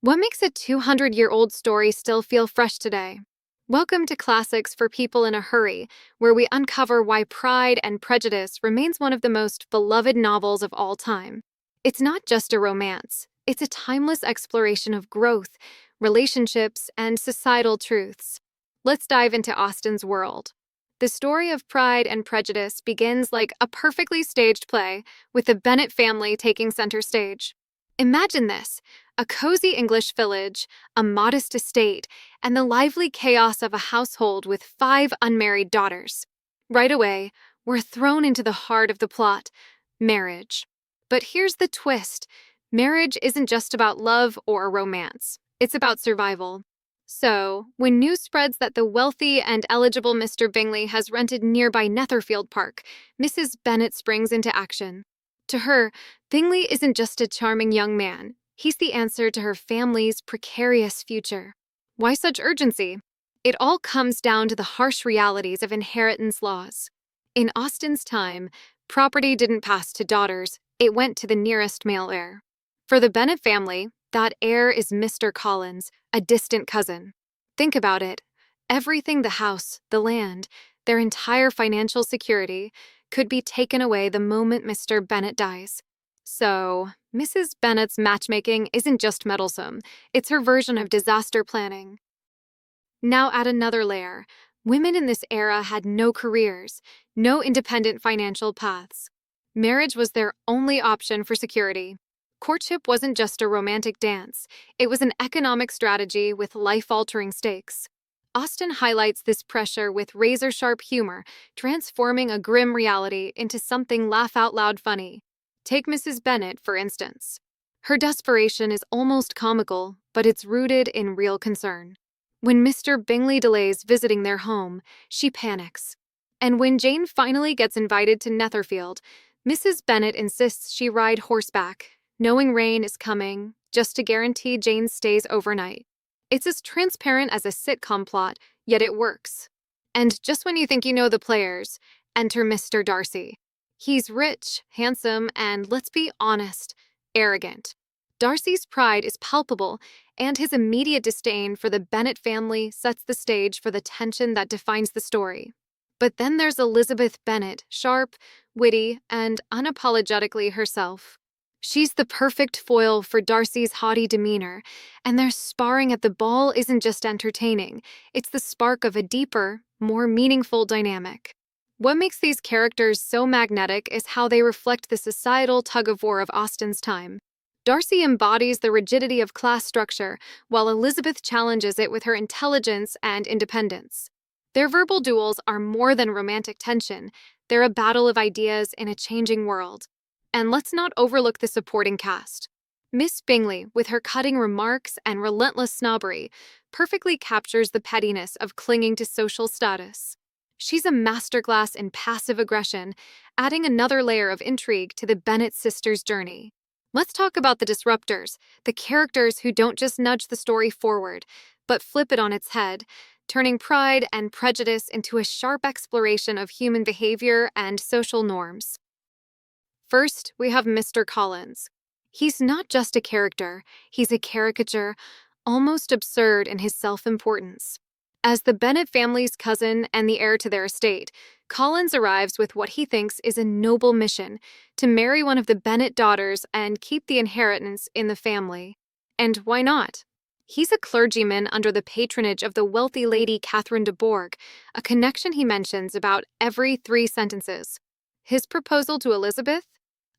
What makes a 200-year-old story still feel fresh today? Welcome to Classics for People in a Hurry, where we uncover why Pride and Prejudice remains one of the most beloved novels of all time. It's not just a romance, it's a timeless exploration of growth, relationships, and societal truths. Let's dive into Austen's world. The story of Pride and Prejudice begins like a perfectly staged play, with the Bennet family taking center stage. Imagine this: a cozy English village, a modest estate, and the lively chaos of a household with 5 unmarried daughters. Right away, we're thrown into the heart of the plot: marriage. But here's the twist: marriage isn't just about love or romance, it's about survival. So, when news spreads that the wealthy and eligible Mr. Bingley has rented nearby Netherfield Park, Mrs. Bennet springs into action. To her, Bingley isn't just a charming young man, he's the answer to her family's precarious future. Why such urgency? It all comes down to the harsh realities of inheritance laws. In Austen's time, property didn't pass to daughters, it went to the nearest male heir. For the Bennet family, that heir is Mr. Collins, a distant cousin. Think about it. Everything: the house, the land, their entire financial security could be taken away the moment Mr. Bennet dies. So, Mrs. Bennet's matchmaking isn't just meddlesome, it's her version of disaster planning. Now add another layer. Women in this era had no careers, no independent financial paths. Marriage was their only option for security. Courtship wasn't just a romantic dance, it was an economic strategy with life-altering stakes. Austen highlights this pressure with razor-sharp humor, transforming a grim reality into something laugh-out-loud funny. Take Mrs. Bennet, for instance. Her desperation is almost comical, but it's rooted in real concern. When Mr. Bingley delays visiting their home, she panics. And when Jane finally gets invited to Netherfield, Mrs. Bennet insists she ride horseback, knowing rain is coming, just to guarantee Jane stays overnight. It's as transparent as a sitcom plot, yet it works. And just when you think you know the players, enter Mr. Darcy. He's rich, handsome, and, let's be honest, arrogant. Darcy's pride is palpable, and his immediate disdain for the Bennet family sets the stage for the tension that defines the story. But then there's Elizabeth Bennet, sharp, witty, and unapologetically herself. She's the perfect foil for Darcy's haughty demeanor, and their sparring at the ball isn't just entertaining, it's the spark of a deeper, more meaningful dynamic. What makes these characters so magnetic is how they reflect the societal tug-of-war of Austen's time. Darcy embodies the rigidity of class structure, while Elizabeth challenges it with her intelligence and independence. Their verbal duels are more than romantic tension, they're a battle of ideas in a changing world. And let's not overlook the supporting cast. Miss Bingley, with her cutting remarks and relentless snobbery, perfectly captures the pettiness of clinging to social status. She's a masterclass in passive aggression, adding another layer of intrigue to the Bennet sisters' journey. Let's talk about the disruptors, the characters who don't just nudge the story forward, but flip it on its head, turning Pride and Prejudice into a sharp exploration of human behavior and social norms. First, we have Mr. Collins. He's not just a character, he's a caricature, almost absurd in his self-importance. As the Bennet family's cousin and the heir to their estate, Collins arrives with what he thinks is a noble mission: to marry one of the Bennet daughters and keep the inheritance in the family. And why not? He's a clergyman under the patronage of the wealthy Lady Catherine de Bourgh, a connection he mentions about every 3 sentences. His proposal to Elizabeth?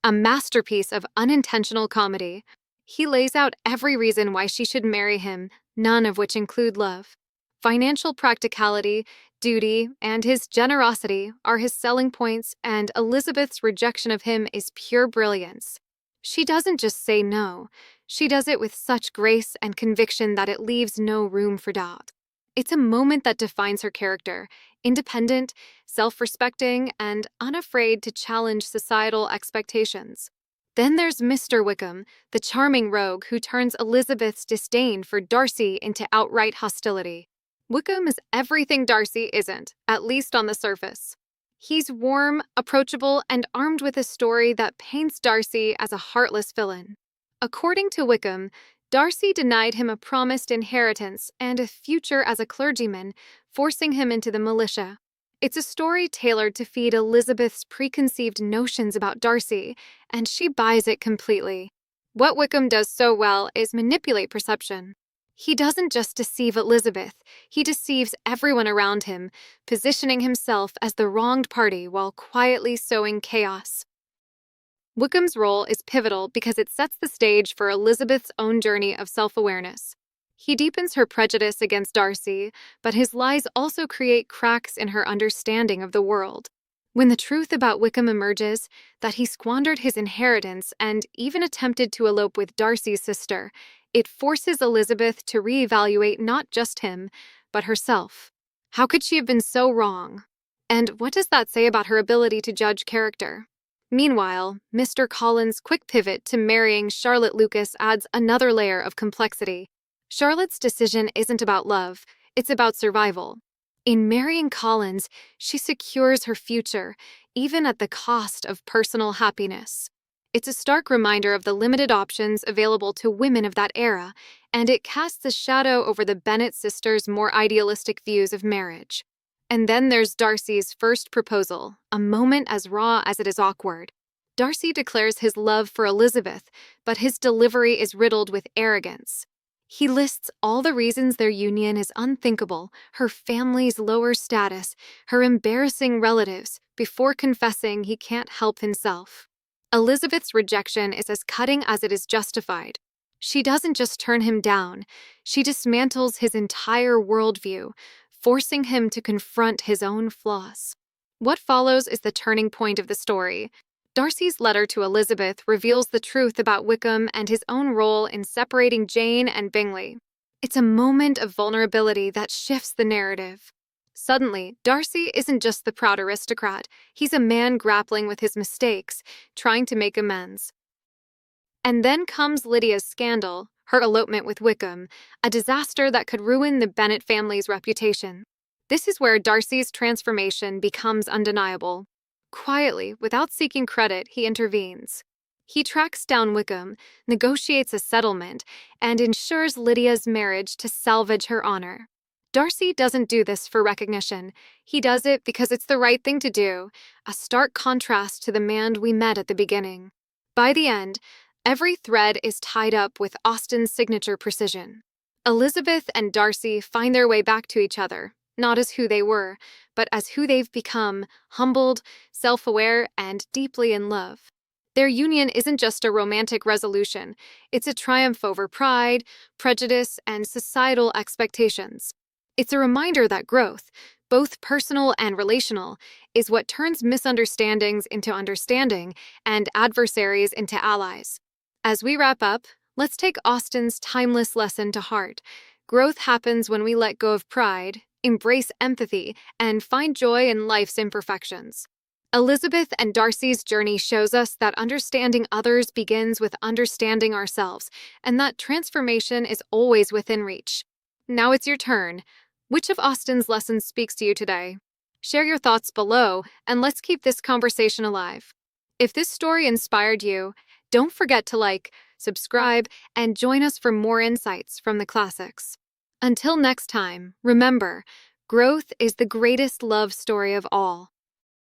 A masterpiece of unintentional comedy. He lays out every reason why she should marry him, none of which include love. Financial practicality, duty, and his generosity are his selling points, and Elizabeth's rejection of him is pure brilliance. She doesn't just say no, she does it with such grace and conviction that it leaves no room for doubt. It's a moment that defines her character: independent, self-respecting, and unafraid to challenge societal expectations. Then there's Mr. Wickham, the charming rogue who turns Elizabeth's disdain for Darcy into outright hostility. Wickham is everything Darcy isn't, at least on the surface. He's warm, approachable, and armed with a story that paints Darcy as a heartless villain. According to Wickham, Darcy denied him a promised inheritance and a future as a clergyman, forcing him into the militia. It's a story tailored to feed Elizabeth's preconceived notions about Darcy, and she buys it completely. What Wickham does so well is manipulate perception. He doesn't just deceive Elizabeth, he deceives everyone around him, positioning himself as the wronged party while quietly sowing chaos. Wickham's role is pivotal because it sets the stage for Elizabeth's own journey of self-awareness. He deepens her prejudice against Darcy, but his lies also create cracks in her understanding of the world. When the truth about Wickham emerges, that he squandered his inheritance and even attempted to elope with Darcy's sister, it forces Elizabeth to reevaluate not just him, but herself. How could she have been so wrong? And what does that say about her ability to judge character? Meanwhile, Mr. Collins' quick pivot to marrying Charlotte Lucas adds another layer of complexity. Charlotte's decision isn't about love, it's about survival. In marrying Collins, she secures her future, even at the cost of personal happiness. It's a stark reminder of the limited options available to women of that era, and it casts a shadow over the Bennet sisters' more idealistic views of marriage. And then there's Darcy's first proposal, a moment as raw as it is awkward. Darcy declares his love for Elizabeth, but his delivery is riddled with arrogance. He lists all the reasons their union is unthinkable, her family's lower status, her embarrassing relatives, before confessing he can't help himself. Elizabeth's rejection is as cutting as it is justified. She doesn't just turn him down, she dismantles his entire worldview, forcing him to confront his own flaws. What follows is the turning point of the story. Darcy's letter to Elizabeth reveals the truth about Wickham and his own role in separating Jane and Bingley. It's a moment of vulnerability that shifts the narrative. Suddenly, Darcy isn't just the proud aristocrat, he's a man grappling with his mistakes, trying to make amends. And then comes Lydia's scandal, her elopement with Wickham, a disaster that could ruin the Bennet family's reputation. This is where Darcy's transformation becomes undeniable. Quietly, without seeking credit, he intervenes. He tracks down Wickham, negotiates a settlement, and ensures Lydia's marriage to salvage her honor. Darcy doesn't do this for recognition. He does it because it's the right thing to do, a stark contrast to the man we met at the beginning. By the end, every thread is tied up with Austen's signature precision. Elizabeth and Darcy find their way back to each other, not as who they were, but as who they've become, humbled, self-aware, and deeply in love. Their union isn't just a romantic resolution, it's a triumph over pride, prejudice, and societal expectations. It's a reminder that growth, both personal and relational, is what turns misunderstandings into understanding and adversaries into allies. As we wrap up, let's take Austen's timeless lesson to heart. Growth happens when we let go of pride, embrace empathy, and find joy in life's imperfections. Elizabeth and Darcy's journey shows us that understanding others begins with understanding ourselves, and that transformation is always within reach. Now it's your turn. Which of Austen's lessons speaks to you today? Share your thoughts below, and let's keep this conversation alive. If this story inspired you, don't forget to like, subscribe, and join us for more insights from the classics. Until next time, remember, growth is the greatest love story of all.